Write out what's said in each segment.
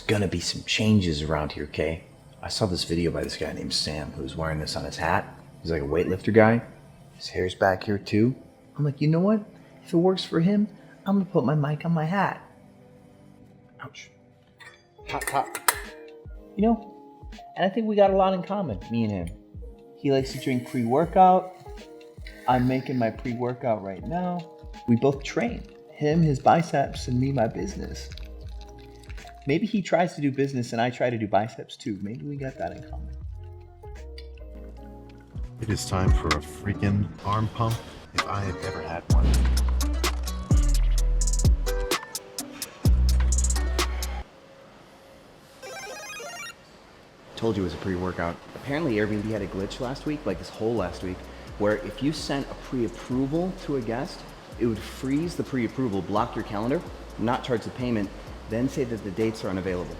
gonna be some changes around here, okay? I saw this video by this guy named Sam who's wearing this on his hat. He's like a weightlifter guy. His hair's back here too. I'm like, you know what? If it works for him, I'm gonna put my mic on my hat. Ouch. Hot, hot. You know, and I think we got a lot in common, me and him. He likes to drink pre-workout. I'm making my pre-workout right now. We both train. Him, his biceps, and me, my business. Maybe he tries to do business and I try to do biceps too. Maybe we got that in common. It is time for a freaking arm pump if I have ever had one. Told you it was a pre-workout. Apparently Airbnb had a glitch last week, like this whole last week, where if you sent a pre-approval to a guest, it would freeze the pre-approval, block your calendar, not charge the payment, then say that the dates are unavailable.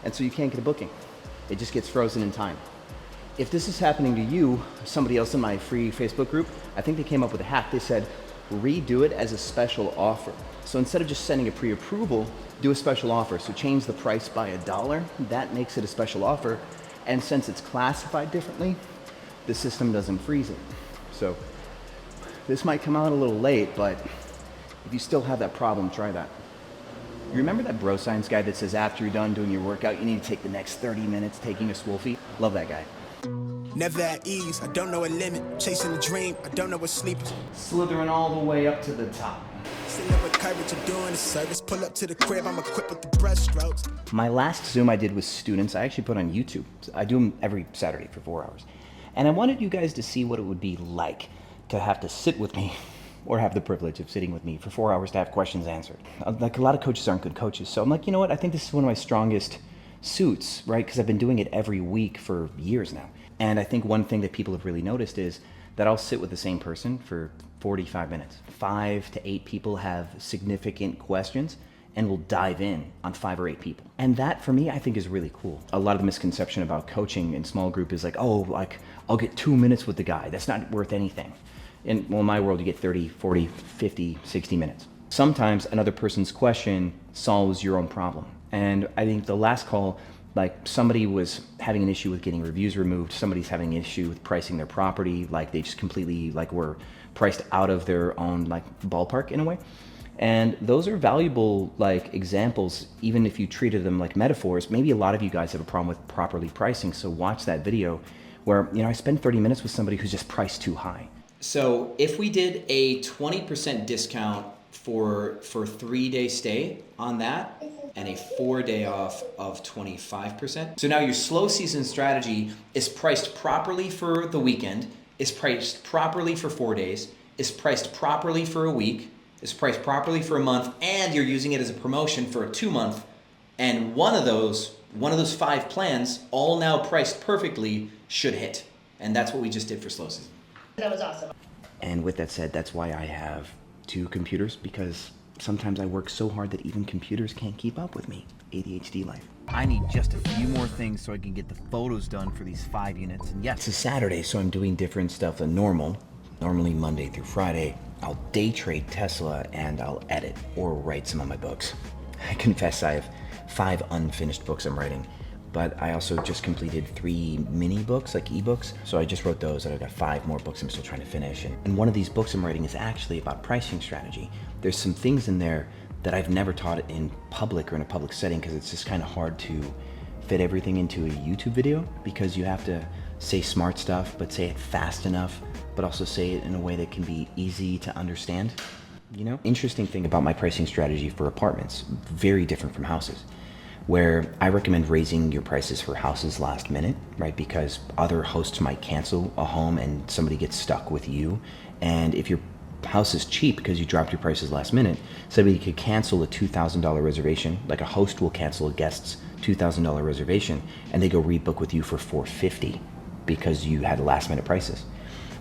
And so you can't get a booking. It just gets frozen in time. If this is happening to you, somebody else in my free Facebook group, I think they came up with a hack. They said, redo it as a special offer. So instead of just sending a pre-approval, do a special offer. So change the price by $1. That makes it a special offer. And since it's classified differently, the system doesn't freeze it. So this might come out a little late, but if you still have that problem, try that. You remember that bro science guy that says after you're done doing your workout, you need to take the next 30 minutes taking a swoofy? Love that guy. Never at ease, I don't know a limit. Chasing a dream, I don't know what sleep is. Slithering all the way up to the top. Still with courage, I'm doing the service. Pull up to the crib, I'm equipped with the brushstrokes. My last Zoom I did with students, I actually put on YouTube. I do them every Saturday for 4 hours. And I wanted you guys to see what it would be like to have to sit with me or have the privilege of sitting with me for 4 hours to have questions answered. Like a lot of coaches aren't good coaches. So I'm like, you know what? I think this is one of my strongest suits, right? Because I've been doing it every week for years now. And I think one thing that people have really noticed is that I'll sit with the same person for 45 minutes. 5 to 8 people have significant questions and we'll dive in on 5 or 8 people. And that for me, I think is really cool. A lot of the misconception about coaching in small group is like, oh, like I'll get 2 minutes with the guy. That's not worth anything. In my world, you get 30, 40, 50, 60 minutes. Sometimes another person's question solves your own problem. And I think the last call, like somebody was having an issue with getting reviews removed, somebody's having an issue with pricing their property, like they just completely like were priced out of their own like ballpark in a way. And those are valuable like examples, even if you treated them like metaphors. Maybe a lot of you guys have a problem with properly pricing, so watch that video where, you know, I spend 30 minutes with somebody who's just priced too high. So if we did a 20% discount for 3-day stay on that and a 4-day off of 25%. So now your slow season strategy is priced properly for the weekend, is priced properly for 4 days, is priced properly for a week, is priced properly for a month, and you're using it as a promotion for a 2-month. And one of those 5 plans, all now priced perfectly, should hit. And that's what we just did for slow season. That was awesome. And with that said, that's why I have 2 computers, because sometimes I work so hard that even computers can't keep up with me. ADHD life. I need just a few more things so I can get the photos done for these 5 units. And yes, it's a Saturday, so I'm doing different stuff than normal. Normally Monday through Friday, I'll day trade Tesla and I'll edit or write some of my books. I confess I have 5 unfinished books I'm writing. But I also just completed 3 mini books, like ebooks. So I just wrote those and I've got 5 more books I'm still trying to finish. And one of these books I'm writing is actually about pricing strategy. There's some things in there that I've never taught in public or in a public setting because it's just kind of hard to fit everything into a YouTube video because you have to say smart stuff, but say it fast enough, but also say it in a way that can be easy to understand. You know? Interesting thing about my pricing strategy for apartments, very different from houses, where I recommend raising your prices for houses last minute, right? Because other hosts might cancel a home and somebody gets stuck with you. And if your house is cheap because you dropped your prices last minute, somebody could cancel a $2,000 reservation, like a host will cancel a guest's $2,000 reservation, and they go rebook with you for $450 because you had last minute prices.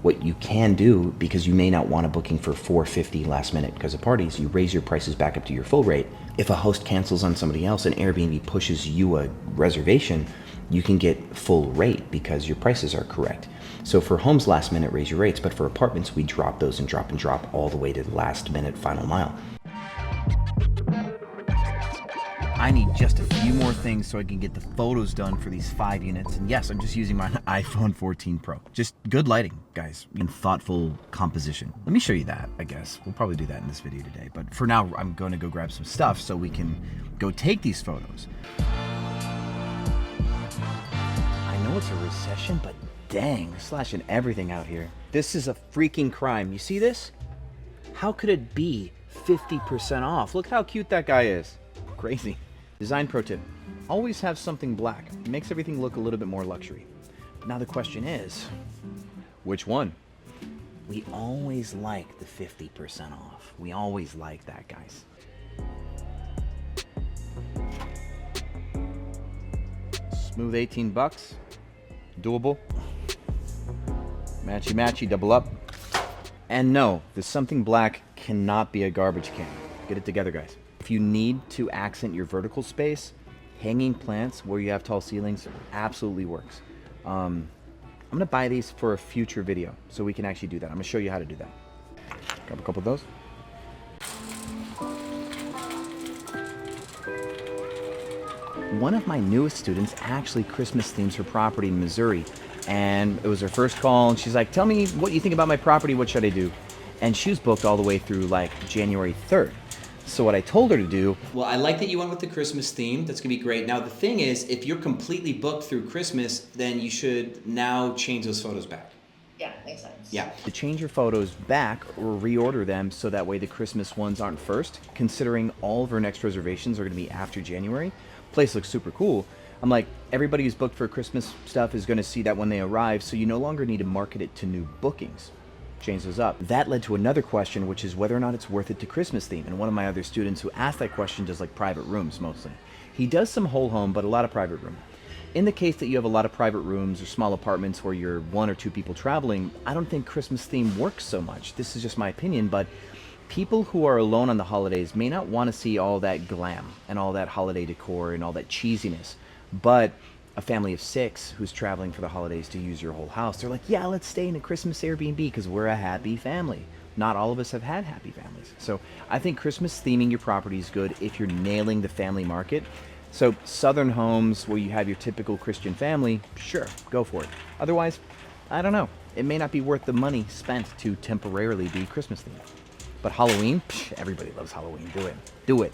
What you can do, because you may not want a booking for $450 last minute because of parties, you raise your prices back up to your full rate. If a host cancels on somebody else and Airbnb pushes you a reservation, you can get full rate because your prices are correct. So for homes last minute, raise your rates, but for apartments, we drop those and drop all the way to the last minute final mile. I need just a few more things so I can get the photos done for these 5 units. And yes, I'm just using my iPhone 14 Pro. Just good lighting, guys, and thoughtful composition. Let me show you that, I guess. We'll probably do that in this video today. But for now, I'm going to go grab some stuff so we can go take these photos. I know it's a recession, but dang, they're slashing everything out here. This is a freaking crime. You see this? How could it be 50% off? Look how cute that guy is. Crazy. Design pro tip. Always have something black. It makes everything look a little bit more luxury. But now the question is, which one? We always like the 50% off. We always like that, guys. Smooth 18 bucks. Doable. Matchy matchy, double up. And no, the something black cannot be a garbage can. Get it together, guys. If you need to accent your vertical space, hanging plants where you have tall ceilings absolutely works. I'm gonna buy these for a future video so we can actually do that. I'm gonna show you how to do that. Grab a couple of those. One of my newest students actually Christmas themes her property in Missouri, and it was her first call, and she's like, tell me what you think about my property, what should I do? And she was booked all the way through like January 3rd. So what I told her to do... Well, I like that you went with the Christmas theme. That's going to be great. Now, the thing is, if you're completely booked through Christmas, then you should now change those photos back. Yeah, makes sense. Yeah. To change your photos back or reorder them so that way the Christmas ones aren't first, considering all of our next reservations are going to be after January. Place looks super cool. I'm like, everybody who's booked for Christmas stuff is going to see that when they arrive, so you no longer need to market it to new bookings. Change those up. That led to another question, which is whether or not it's worth it to Christmas theme. And one of my other students who asked that question does like private rooms mostly. He does some whole home, but a lot of private room. In the case that you have a lot of private rooms or small apartments where you're 1 or 2 people traveling, I don't think Christmas theme works so much. This is just my opinion, but people who are alone on the holidays may not want to see all that glam and all that holiday decor and all that cheesiness. But a family of 6 who's traveling for the holidays to use your whole house, they're like, yeah, let's stay in a Christmas Airbnb because we're a happy family. Not all of us have had happy families. So I think Christmas theming your property is good if you're nailing the family market. So southern homes where you have your typical Christian family, sure, go for it. Otherwise, I don't know. It may not be worth the money spent to temporarily be Christmas themed. But Halloween, psh, everybody loves Halloween. Do it. Do it.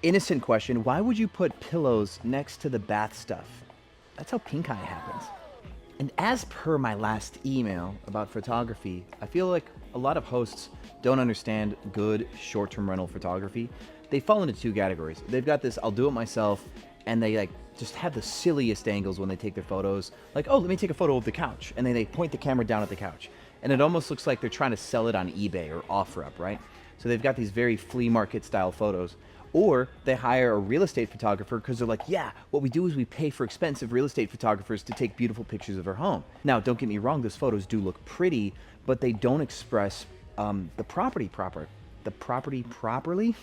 Innocent question, why would you put pillows next to the bath stuff? That's how pink eye happens. And as per my last email about photography, I feel like a lot of hosts don't understand good short-term rental photography. They fall into 2 categories. They've got this, I'll do it myself, and they like just have the silliest angles when they take their photos. Like, oh, let me take a photo of the couch. And then they point the camera down at the couch. And it almost looks like they're trying to sell it on eBay or OfferUp, right? So they've got these very flea market style photos. Or they hire a real estate photographer because they're like, yeah, what we do is we pay for expensive real estate photographers to take beautiful pictures of our home. Now, don't get me wrong, those photos do look pretty, but they don't express the property properly.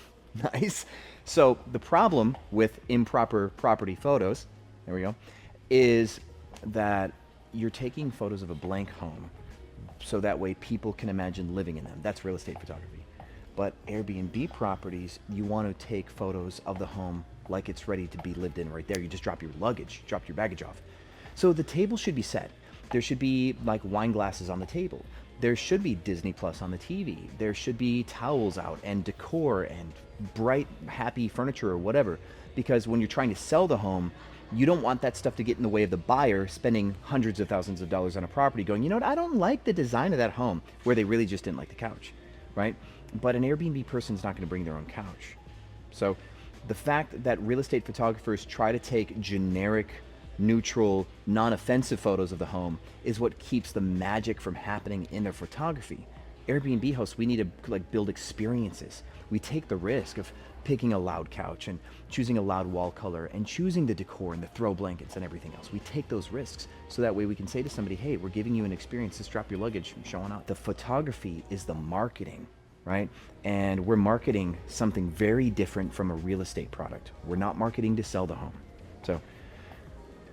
Nice. So the problem with improper property photos, there we go, is that you're taking photos of a blank home so that way people can imagine living in them. That's real estate photography. But Airbnb properties, you want to take photos of the home like it's ready to be lived in right there. You just drop your luggage, drop your baggage off. So the table should be set. There should be like wine glasses on the table. There should be Disney Plus on the TV. There should be towels out and decor and bright, happy furniture or whatever. Because when you're trying to sell the home, you don't want that stuff to get in the way of the buyer spending hundreds of thousands of dollars on a property going, you know what, I don't like the design of that home, where they really just didn't like the couch, right? But an Airbnb person's not going to bring their own couch. So the fact that real estate photographers try to take generic, neutral, non-offensive photos of the home is what keeps the magic from happening in their photography. Airbnb hosts, we need to like build experiences. We take the risk of picking a loud couch and choosing a loud wall color and choosing the decor and the throw blankets and everything else. We take those risks so that way we can say to somebody, hey, we're giving you an experience. Just drop your luggage and showing up. The photography is the marketing, right? And we're marketing something very different from a real estate product. We're not marketing to sell the home. So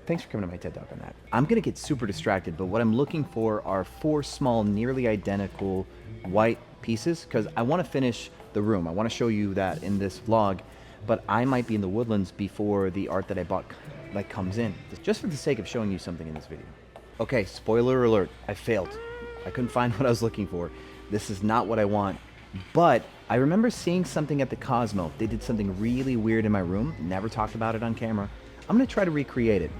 Thanks for coming to my TED Talk on that. I'm gonna get super distracted, but what I'm looking for are 4 small, nearly identical white pieces, because I wanna finish the room. I wanna show you that in this vlog, but I might be in the woodlands before the art that I bought like comes in, just for the sake of showing you something in this video. Okay, spoiler alert, I failed. I couldn't find what I was looking for. This is not what I want, but I remember seeing something at the Cosmo. They did something really weird in my room, never talked about it on camera. I'm gonna try to recreate it.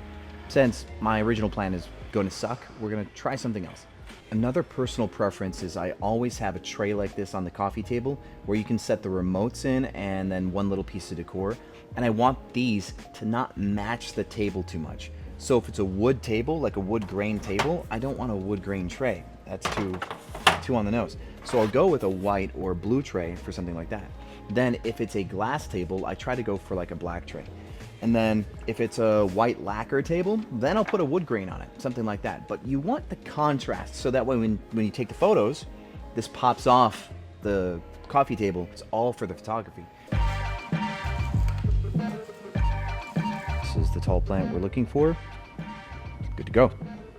Since my original plan is going to suck, we're gonna try something else. Another personal preference is I always have a tray like this on the coffee table where you can set the remotes in and then one little piece of decor. And I want these to not match the table too much. So if it's a wood table, like a wood grain table, I don't want a wood grain tray. That's too on the nose. So I'll go with a white or blue tray for something like that. Then if it's a glass table, I try to go for like a black tray. And then if it's a white lacquer table, then I'll put a wood grain on it, something like that. But you want the contrast so that way when you take the photos, this pops off the coffee table. It's all for the photography. This is the tall plant we're looking for. Good to go.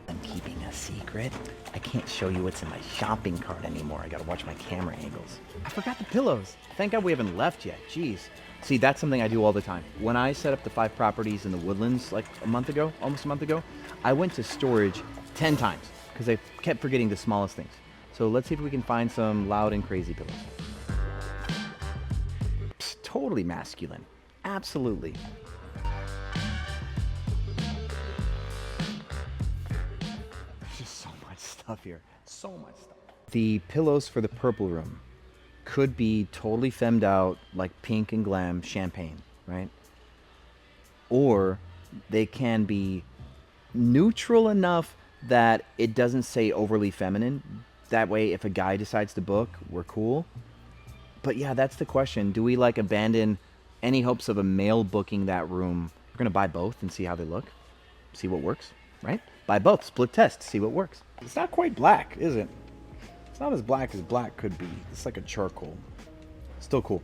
I'm keeping a secret. I can't show you what's in my shopping cart anymore. I gotta watch my camera angles. I forgot the pillows. Thank God we haven't left yet. Jeez. See, that's something I do all the time. When I set up the 5 properties in the woodlands like almost a month ago, I went to storage 10 times because I kept forgetting the smallest things. So let's see if we can find some loud and crazy pillows. Psst, totally masculine. Absolutely. There's just so much stuff here. So much stuff. The pillows for the purple room could be totally femmed out, like pink and glam champagne, right? Or they can be neutral enough that it doesn't say overly feminine. That way, if a guy decides to book, we're cool. But yeah, that's the question. Do we like abandon any hopes of a male booking that room? We're gonna buy both and see how they look, see what works, right? Buy both, split test, see what works. It's not quite black, is it? It's not as black as black could be. It's like a charcoal. Still cool.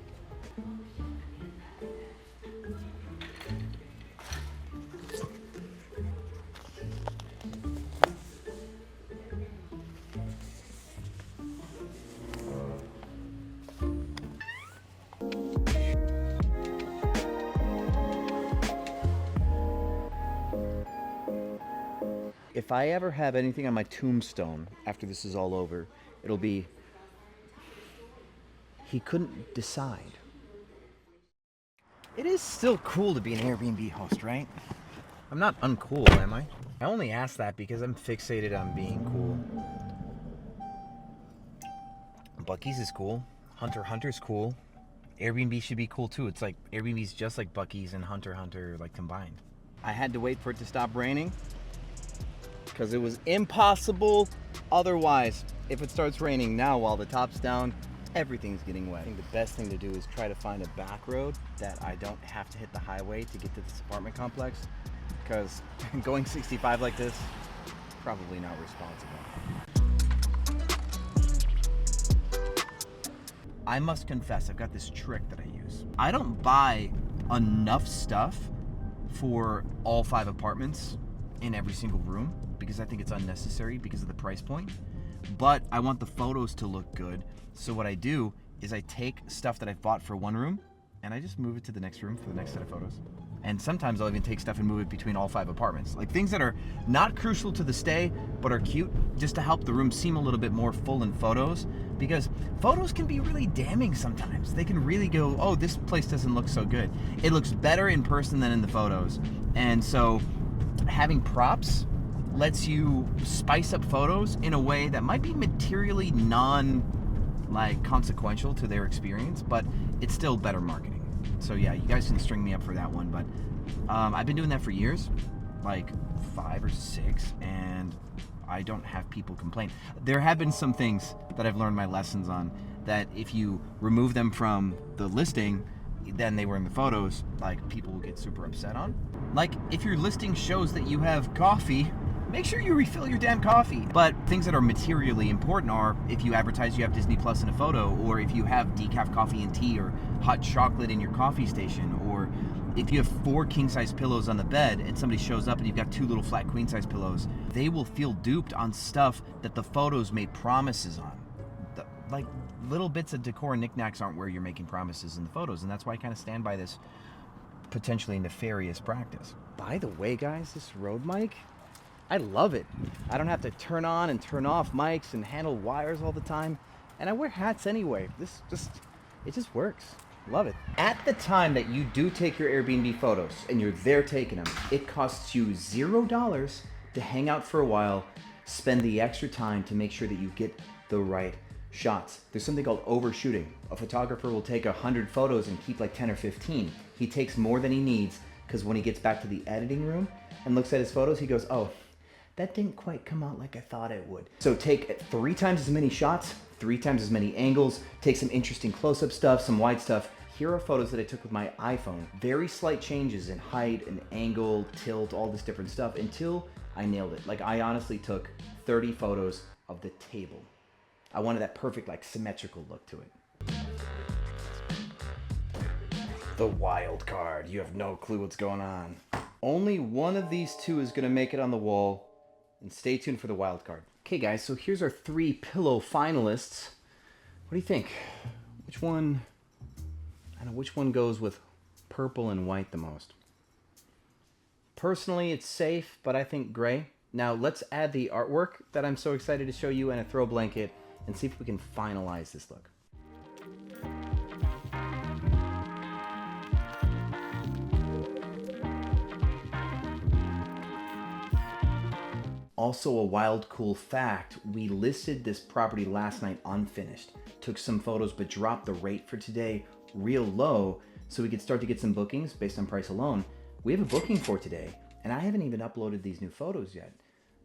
If I ever have anything on my tombstone after this is all over, it'll be, he couldn't decide. It is still cool to be an Airbnb host, right? I'm not uncool, am I? I only ask that because I'm fixated on being cool. Buc-ee's is cool. Hunter's cool. Airbnb should be cool too. It's like Airbnb's just like Buc-ee's and Hunter like combined. I had to wait for it to stop raining because it was impossible otherwise. If it starts raining now while the top's down, everything's getting wet. I think the best thing to do is try to find a back road that I don't have to hit the highway to get to this apartment complex, because going 65 like this, probably not responsible. I must confess, I've got this trick that I use. I don't buy enough stuff for all 5 apartments in every single room because I think it's unnecessary because of the price point. But I want the photos to look good. So what I do is I take stuff that I've bought for one room and I just move it to the next room for the next set of photos. And sometimes I'll even take stuff and move it between all 5 apartments. Like things that are not crucial to the stay, but are cute, just to help the room seem a little bit more full in photos. Because photos can be really damning sometimes. They can really go, oh, this place doesn't look so good. It looks better in person than in the photos. And so having props lets you spice up photos in a way that might be materially consequential to their experience, but it's still better marketing. So yeah, you guys can string me up for that one, but I've been doing that for years, like 5 or 6, and I don't have people complain. There have been some things that I've learned my lessons on that if you remove them from the listing, then they were in the photos, like people will get super upset on. Like if your listing shows that you have coffee, make sure you refill your damn coffee. But things that are materially important are if you advertise you have Disney Plus in a photo, or if you have decaf coffee and tea or hot chocolate in your coffee station, or If you have 4 king-size pillows on the bed and somebody shows up and you've got 2 little flat queen-size pillows, they will feel duped on stuff that the photos made promises on. Like, little bits of decor and knickknacks aren't where you're making promises in the photos, and that's why I kind of stand by this potentially nefarious practice. By the way, guys, this Rode mic, I love it. I don't have to turn on and turn off mics and handle wires all the time, and I wear hats anyway. It just works. Love it. At the time that you do take your Airbnb photos and you're there taking them, it costs you $0 to hang out for a while, spend the extra time to make sure that you get the right shots. There's something called overshooting. A photographer will take 100 photos and keep like 10 or 15. He takes more than he needs because when he gets back to the editing room and looks at his photos, he goes, oh, that didn't quite come out like I thought it would. So take 3 times as many shots, 3 times as many angles, take some interesting close-up stuff, some wide stuff. Here are photos that I took with my iPhone. Very slight changes in height and angle, tilt, all this different stuff until I nailed it. Like, I honestly took 30 photos of the table. I wanted that perfect, like, symmetrical look to it. The wild card. You have no clue what's going on. Only one of these 2 is gonna make it on the wall, and stay tuned for the wild card. Okay, guys, so here's our 3 pillow finalists. What do you think? Which one goes with purple and white the most? Personally, it's safe, but I think gray. Now, let's add the artwork that I'm so excited to show you and a throw blanket and see if we can finalize this look. Also, a wild cool fact, we listed this property last night unfinished. Took some photos but dropped the rate for today real low so we could start to get some bookings based on price alone. We have a booking for today and I haven't even uploaded these new photos yet.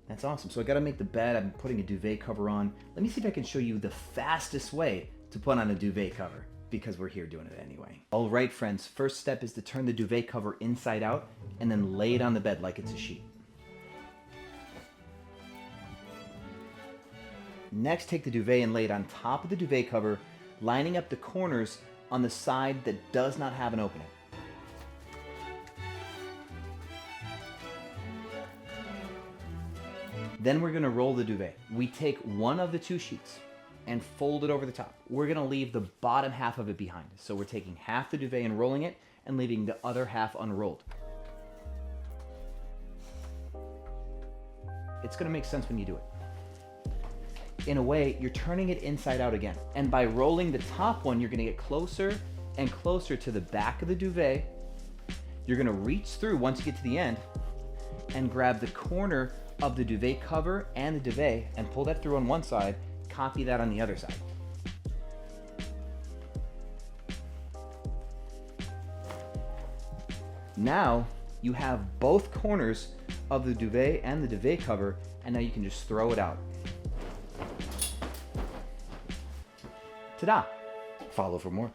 That's awesome. So I gotta make the bed. I'm putting a duvet cover on. Let me see if I can show you the fastest way to put on a duvet cover because we're here doing it anyway. All right, friends, first step is to turn the duvet cover inside out and then lay it on the bed like it's a sheet. Next, take the duvet and lay it on top of the duvet cover, lining up the corners on the side that does not have an opening. Then we're gonna roll the duvet. We take one of the 2 sheets and fold it over the top. We're gonna leave the bottom half of it behind. So we're taking half the duvet and rolling it and leaving the other half unrolled. It's gonna make sense when you do it. In a way, you're turning it inside out again. And by rolling the top one, you're gonna get closer and closer to the back of the duvet. You're gonna reach through once you get to the end and grab the corner of the duvet cover and the duvet and pull that through on one side, copy that on the other side. Now you have both corners of the duvet and the duvet cover, and now you can just throw it out. Ta-da! Follow for more.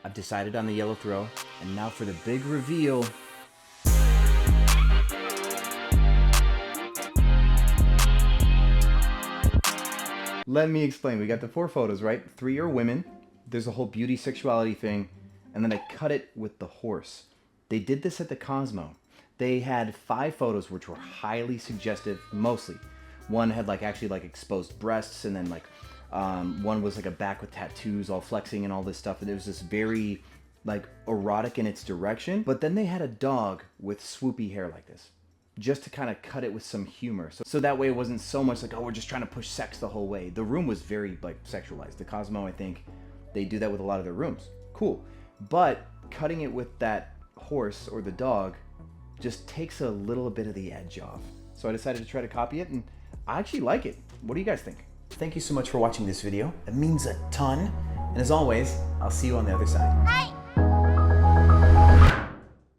I've decided on the yellow throw, and now for the big reveal. Let me explain. We got the 4 photos, right? 3 are women. There's a whole beauty sexuality thing, and then I cut it with the horse. They did this at the Cosmo. They had 5 photos which were highly suggestive, mostly. One had actually exposed breasts, and then one was a back with tattoos, all flexing and all this stuff. And it was this very erotic in its direction. But then they had a dog with swoopy hair like this, just to kind of cut it with some humor. So that way it wasn't so much oh, we're just trying to push sex the whole way. The room was very sexualized. The Cosmo, I think they do that with a lot of their rooms. Cool. But cutting it with that horse or the dog just takes a little bit of the edge off. So I decided to try to copy it, and I actually like it. What do you guys think? Thank you so much for watching this video. It means a ton. And as always, I'll see you on the other side. Hi.